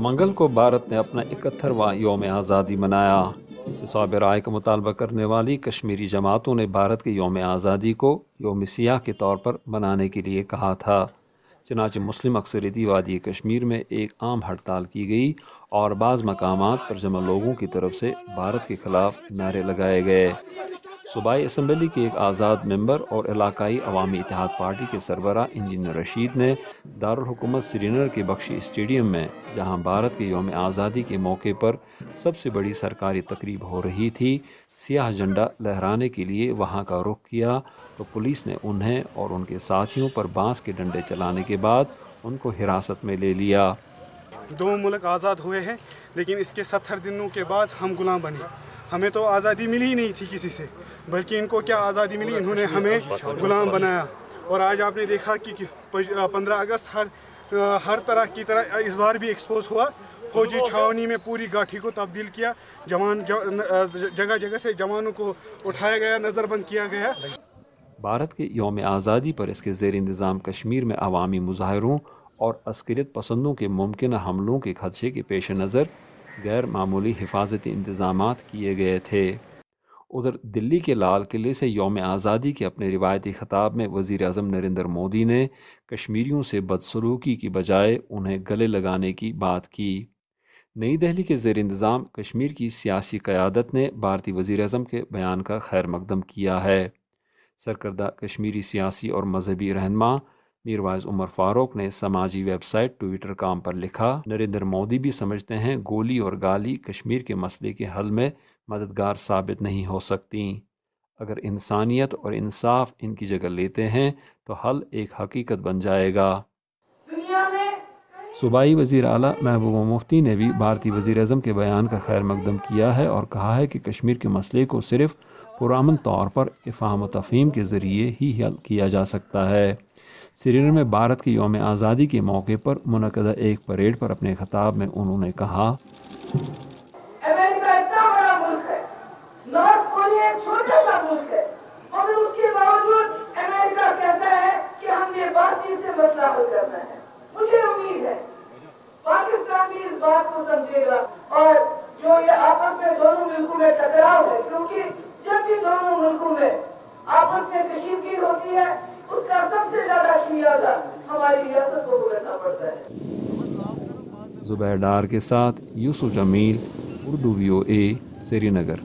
منگل کو بھارت نے اپنا 71واں یوم آزادی منایا۔ احتساب رائے کا مطالبہ کرنے والی کشمیری جماعتوں نے بھارت کے یوم آزادی کو یوم سیاہ کے طور پر منانے کے لیے کہا تھا۔ چنانچہ مسلم اکثریتی وادی کشمیر میں ایک عام ہڑتال کی گئی اور بعض مقامات پر جمع لوگوں کی طرف سے بھارت کے خلاف نعرے لگائے گئے۔ صوبائی اسمبلی کے ایک آزاد ممبر اور علاقائی عوامی اتحاد پارٹی کے سربراہ انجینئر رشید نے دارالحکومت سری نگر کے بخشی اسٹیڈیم میں، جہاں بھارت کے یوم آزادی کے موقع پر سب سے بڑی سرکاری تقریب ہو رہی تھی، سیاہ جھنڈا لہرانے کے لیے وہاں کا رخ کیا تو پولیس نے انہیں اور ان کے ساتھیوں پر بانس کے ڈنڈے چلانے کے بعد ان کو حراست میں لے لیا۔ دو ملک آزاد ہوئے ہیں، لیکن اس کے 70 دنوں کے بعد ہم غلام بنے۔ ہمیں تو آزادی ملی ہی نہیں تھی کسی سے، بلکہ ان کو کیا آزادی ملی، انہوں نے ہمیں غلام بنایا۔ اور آج آپ نے دیکھا کہ 15 اگست ہر طرح کی طرح اس بار بھی ایکسپوز ہوا۔ فوجی چھاونی میں پوری گاٹھی کو تبدیل کیا، جگہ جگہ سے جوانوں کو اٹھایا گیا، نظر بند کیا گیا۔ بھارت کے یوم آزادی پر اس کے زیر انتظام کشمیر میں عوامی مظاہروں اور عسکریت پسندوں کے ممکنہ حملوں کے خدشے کے پیش نظر غیر معمولی حفاظتی انتظامات کیے گئے تھے۔ ادھر دلی کے لال قلعے سے یوم آزادی کے اپنے روایتی خطاب میں وزیر اعظم نریندر مودی نے کشمیریوں سے بدسلوکی کی بجائے انہیں گلے لگانے کی بات کی۔ نئی دہلی کے زیر انتظام کشمیر کی سیاسی قیادت نے بھارتی وزیر اعظم کے بیان کا خیر مقدم کیا ہے۔ سرکردہ کشمیری سیاسی اور مذہبی رہنما میروائز عمر فاروق نے سماجی ویب سائٹ ٹویٹر.com پر لکھا، نریندر مودی بھی سمجھتے ہیں گولی اور گالی کشمیر کے مسئلے کے حل میں مددگار ثابت نہیں ہو سکتی۔ اگر انسانیت اور انصاف ان کی جگہ لیتے ہیں تو حل ایک حقیقت بن جائے گا۔ صوبائی وزیر اعلیٰ محبوبہ مفتی نے بھی بھارتی وزیر اعظم کے بیان کا خیر مقدم کیا ہے اور کہا ہے کہ کشمیر کے مسئلے کو صرف پرامن طور پر افہام و تفہیم کے ذریعے ہی حل کیا جا سکتا ہے۔ سری نگر میں بھارت کے یوم آزادی کے موقع پر منعقدہ ایک پریڈ پر اپنے خطاب میں انہوں نے کہا، امریکہ اتنا بڑا ملک ہے، نارتھ کوریا ایک چھوٹا سا ملک ہے، مگر اس کے باوجود امریکہ کہتا ہے کہ ہم نے بات چیت سے مسئلہ حل کرنا ہے۔ مجھے امید ہے پاکستان بھی اس بات کو سمجھے گا، اور جو یہ آپس میں دونوں ملکوں میں ٹکراؤ ہے، کیونکہ جب بھی دونوں ملکوں میں آپس میں کشیدگی ہوتی ہے، اس کا سب سے زیادہ خمیازہ ہماری ریاست کو بھگتنا پڑتا ہے۔ زبیر ڈار کے ساتھ یوسف جمیل، اردو VOA، سری نگر۔